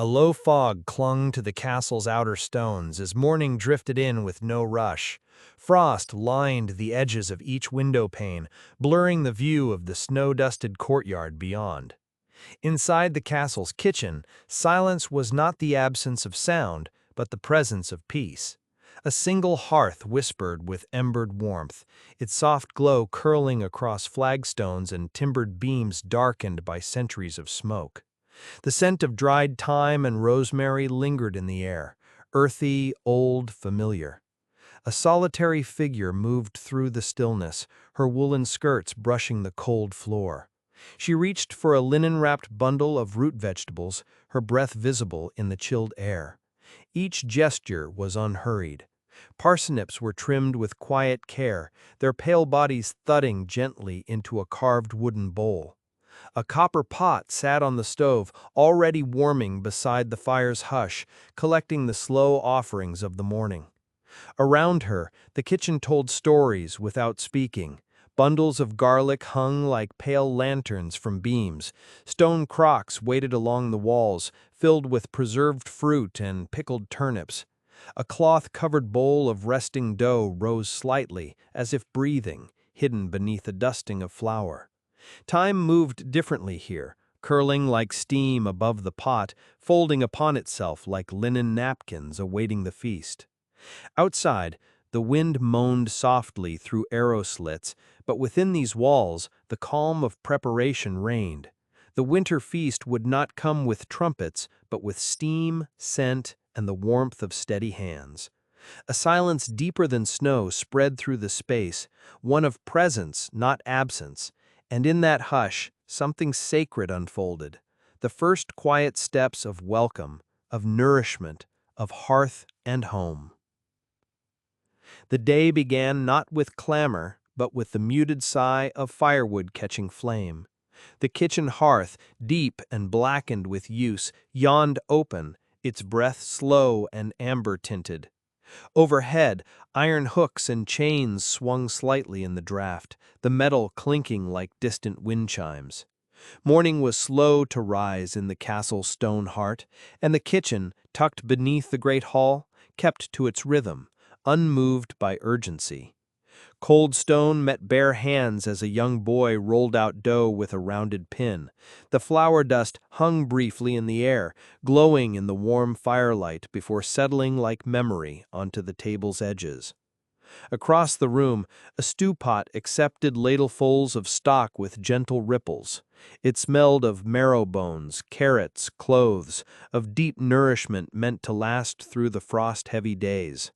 A low fog clung to the castle's outer stones as morning drifted in with no rush. Frost lined the edges of each window pane, blurring the view of the snow-dusted courtyard beyond. Inside the castle's kitchen, silence was not the absence of sound, but the presence of peace. A single hearth whispered with embered warmth, its soft glow curling across flagstones and timbered beams darkened by centuries of smoke. The scent of dried thyme and rosemary lingered in the air, earthy, old, familiar. A solitary figure moved through the stillness, her woolen skirts brushing the cold floor. She reached for a linen-wrapped bundle of root vegetables, her breath visible in the chilled air. Each gesture was unhurried. Parsnips were trimmed with quiet care, their pale bodies thudding gently into a carved wooden bowl. A copper pot sat on the stove, already warming beside the fire's hush, collecting the slow offerings of the morning. Around her, the kitchen told stories without speaking. Bundles of garlic hung like pale lanterns from beams. Stone crocks waited along the walls, filled with preserved fruit and pickled turnips. A cloth-covered bowl of resting dough rose slightly, as if breathing, hidden beneath a dusting of flour. Time moved differently here, curling like steam above the pot, folding upon itself like linen napkins awaiting the feast. Outside, the wind moaned softly through arrow slits, but within these walls, the calm of preparation reigned. The winter feast would not come with trumpets, but with steam, scent, and the warmth of steady hands. A silence deeper than snow spread through the space, one of presence, not absence, and in that hush, something sacred unfolded. The first quiet steps of welcome, of nourishment, of hearth and home. The day began not with clamor, but with the muted sigh of firewood catching flame. The kitchen hearth, deep and blackened with use, yawned open, its breath slow and amber-tinted. Overhead, iron hooks and chains swung slightly in the draught, the metal clinking like distant wind chimes. Morning was slow to rise in the castle's stone heart, and the kitchen, tucked beneath the great hall, kept to its rhythm, unmoved by urgency. Cold stone met bare hands as a young boy rolled out dough with a rounded pin. The flour dust hung briefly in the air, glowing in the warm firelight before settling like memory onto the table's edges. Across the room, a stew pot accepted ladlefuls of stock with gentle ripples. It smelled of marrow bones, carrots, cloves, of deep nourishment meant to last through the frost-heavy days.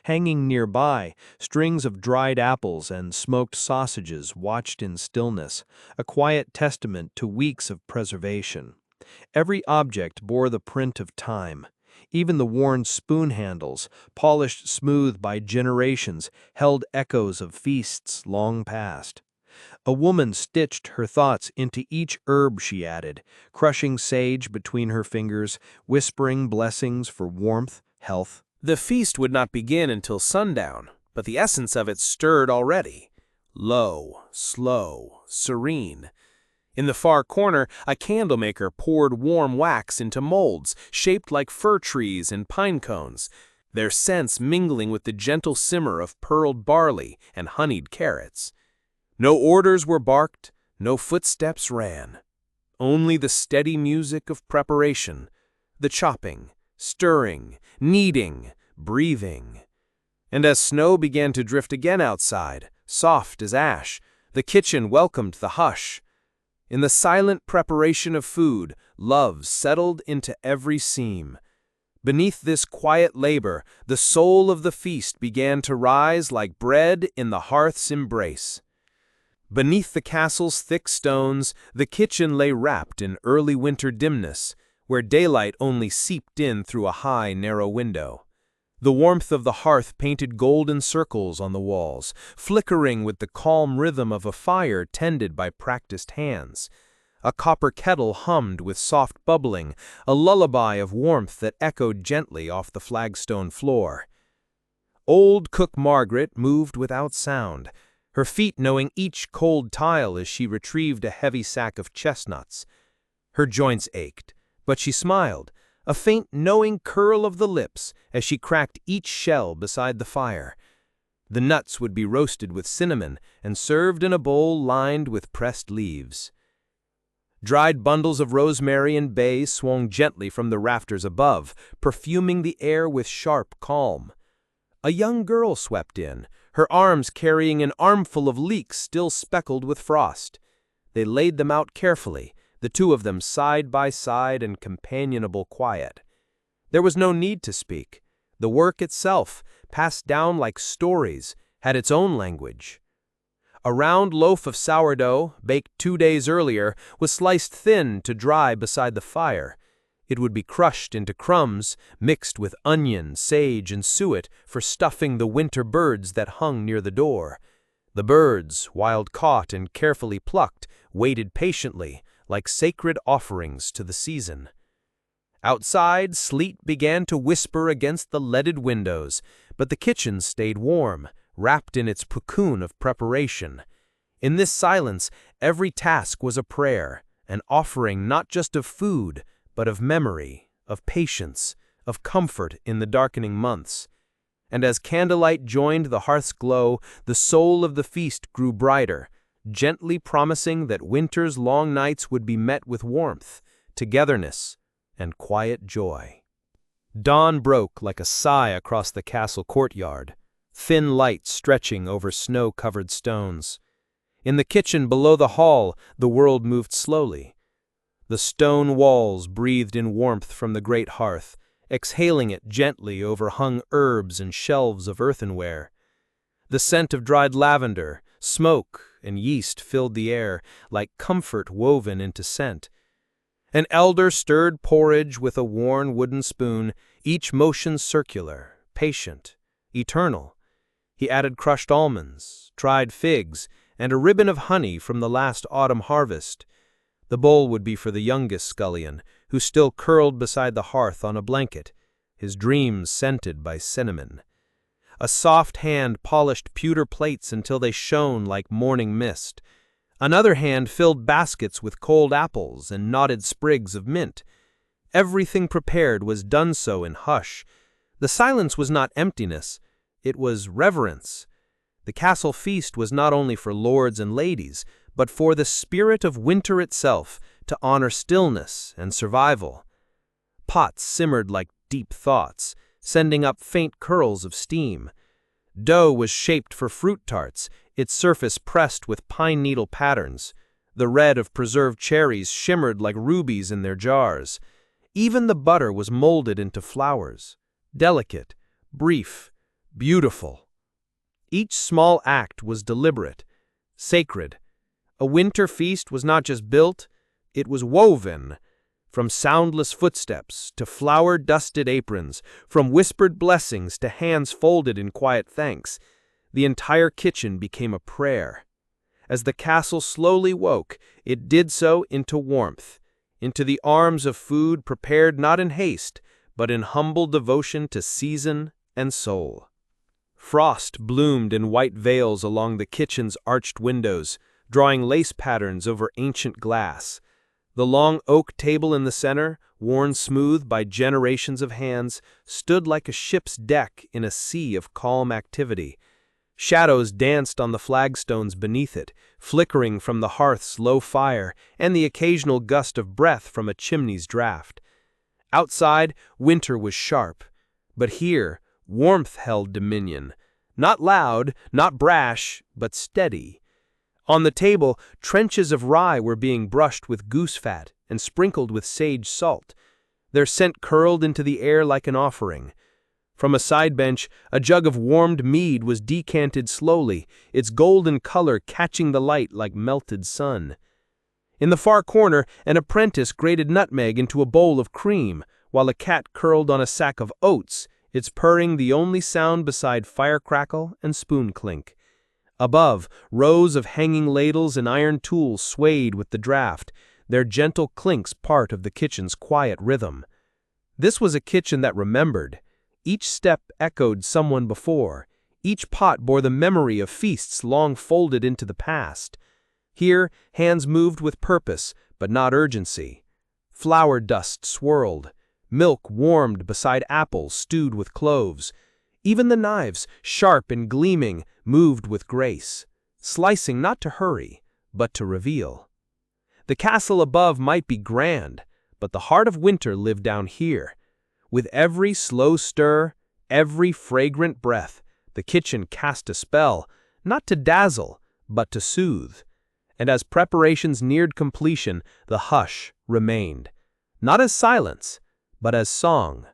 Hanging nearby, strings of dried apples and smoked sausages watched in stillness, a quiet testament to weeks of preservation. Every object bore the print of time. Even the worn spoon handles, polished smooth by generations, held echoes of feasts long past. A woman stitched her thoughts into each herb she added, crushing sage between her fingers, whispering blessings for warmth, health. The feast would not begin until sundown, but the essence of it stirred already. Low, slow, serene. In the far corner, a candlemaker poured warm wax into molds shaped like fir trees and pine cones, their scents mingling with the gentle simmer of pearled barley and honeyed carrots. No orders were barked, no footsteps ran. Only the steady music of preparation, the chopping, stirring, kneading, breathing. And as snow began to drift again outside, soft as ash, the kitchen welcomed the hush. In the silent preparation of food, love settled into every seam. Beneath this quiet labor, the soul of the feast began to rise like bread in the hearth's embrace. Beneath the castle's thick stones, the kitchen lay wrapped in early winter dimness, where daylight only seeped in through a high, narrow window. The warmth of the hearth painted golden circles on the walls, flickering with the calm rhythm of a fire tended by practiced hands. A copper kettle hummed with soft bubbling, a lullaby of warmth that echoed gently off the flagstone floor. Old Cook Margaret moved without sound, her feet knowing each cold tile as she retrieved a heavy sack of chestnuts. Her joints ached, but she smiled, a faint knowing curl of the lips as she cracked each shell beside the fire. The nuts would be roasted with cinnamon and served in a bowl lined with pressed leaves. Dried bundles of rosemary and bay swung gently from the rafters above, perfuming the air with sharp calm. A young girl swept in, her arms carrying an armful of leeks still speckled with frost. They laid them out carefully, the two of them side by side in companionable quiet. There was no need to speak. The work itself, passed down like stories, had its own language. A round loaf of sourdough, baked 2 days earlier, was sliced thin to dry beside the fire. It would be crushed into crumbs, mixed with onion, sage, and suet for stuffing the winter birds that hung near the door. The birds, wild caught and carefully plucked, waited patiently, like sacred offerings to the season. Outside, sleet began to whisper against the leaded windows, but the kitchen stayed warm, wrapped in its cocoon of preparation. In this silence, every task was a prayer, an offering not just of food, but of memory, of patience, of comfort in the darkening months. And as candlelight joined the hearth's glow, the soul of the feast grew brighter, gently promising that winter's long nights would be met with warmth, togetherness, and quiet joy. Dawn broke like a sigh across the castle courtyard, thin light stretching over snow-covered stones. In the kitchen below the hall, the world moved slowly. The stone walls breathed in warmth from the great hearth, exhaling it gently over hung herbs and shelves of earthenware. The scent of dried lavender, smoke, and yeast filled the air, like comfort woven into scent. An elder stirred porridge with a worn wooden spoon, each motion circular, patient, eternal. He added crushed almonds, dried figs, and a ribbon of honey from the last autumn harvest. The bowl would be for the youngest scullion, who still curled beside the hearth on a blanket, his dreams scented by cinnamon. A soft hand polished pewter plates until they shone like morning mist. Another hand filled baskets with cold apples and knotted sprigs of mint. Everything prepared was done so in hush. The silence was not emptiness, it was reverence. The castle feast was not only for lords and ladies, but for the spirit of winter itself, to honor stillness and survival. Pots simmered like deep thoughts, sending up faint curls of steam. Dough was shaped for fruit tarts, its surface pressed with pine needle patterns. The red of preserved cherries shimmered like rubies in their jars. Even the butter was molded into flowers, delicate, brief, beautiful. Each small act was deliberate, sacred. A winter feast was not just built, it was woven. From soundless footsteps to flower-dusted aprons, from whispered blessings to hands folded in quiet thanks, the entire kitchen became a prayer. As the castle slowly woke, it did so into warmth, into the arms of food prepared not in haste, but in humble devotion to season and soul. Frost bloomed in white veils along the kitchen's arched windows, drawing lace patterns over ancient glass. The long oak table in the center, worn smooth by generations of hands, stood like a ship's deck in a sea of calm activity. Shadows danced on the flagstones beneath it, flickering from the hearth's low fire and the occasional gust of breath from a chimney's draft. Outside, winter was sharp, but here, warmth held dominion. Not loud, not brash, but steady. On the table, trenches of rye were being brushed with goose fat and sprinkled with sage salt. Their scent curled into the air like an offering. From a side bench, a jug of warmed mead was decanted slowly, its golden color catching the light like melted sun. In the far corner, an apprentice grated nutmeg into a bowl of cream, while a cat curled on a sack of oats, its purring the only sound beside fire crackle and spoon clink. Above, rows of hanging ladles and iron tools swayed with the draft, their gentle clinks part of the kitchen's quiet rhythm. This was a kitchen that remembered. Each step echoed someone before. Each pot bore the memory of feasts long folded into the past. Here, hands moved with purpose, but not urgency. Flour dust swirled. milk warmed beside apples stewed with cloves. Even the knives, sharp and gleaming, moved with grace, slicing not to hurry, but to reveal. The castle above might be grand, but the heart of winter lived down here. With every slow stir, every fragrant breath, the kitchen cast a spell, not to dazzle, but to soothe. And as preparations neared completion, the hush remained, not as silence, but as song,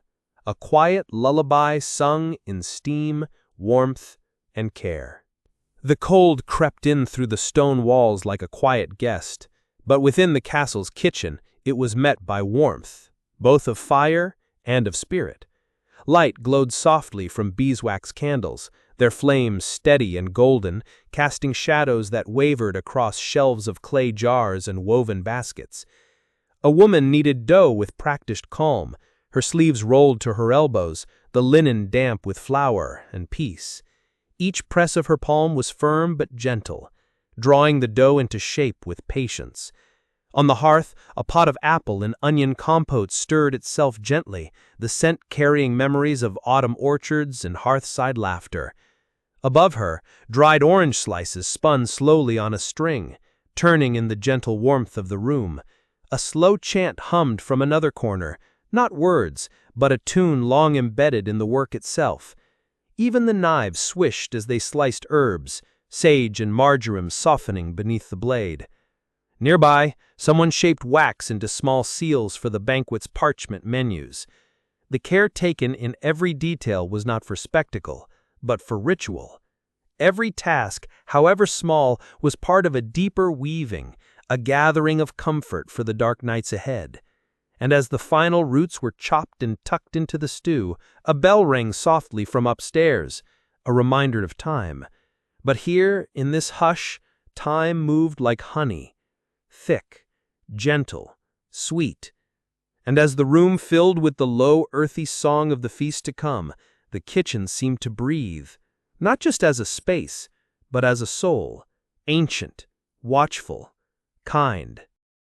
a quiet lullaby sung in steam, warmth, and care. The cold crept in through the stone walls like a quiet guest, but within the castle's kitchen it was met by warmth, both of fire and of spirit. Light glowed softly from beeswax candles, their flames steady and golden, casting shadows that wavered across shelves of clay jars and woven baskets. A woman kneaded dough with practiced calm, her sleeves rolled to her elbows, the linen damp with flour and peace. Each press of her palm was firm but gentle, drawing the dough into shape with patience. On the hearth, a pot of apple and onion compote stirred itself gently, the scent carrying memories of autumn orchards and hearthside laughter. Above her, dried orange slices spun slowly on a string, turning in the gentle warmth of the room. A slow chant hummed from another corner, not words, but a tune long embedded in the work itself. Even the knives swished as they sliced herbs, sage and marjoram softening beneath the blade. Nearby, someone shaped wax into small seals for the banquet's parchment menus. The care taken in every detail was not for spectacle, but for ritual. Every task, however small, was part of a deeper weaving, a gathering of comfort for the dark nights ahead. And as the final roots were chopped and tucked into the stew, a bell rang softly from upstairs, a reminder of time. But here, in this hush, time moved like honey, thick, gentle, sweet. And as the room filled with the low, earthy song of the feast to come, the kitchen seemed to breathe, not just as a space, but as a soul, ancient, watchful, kind.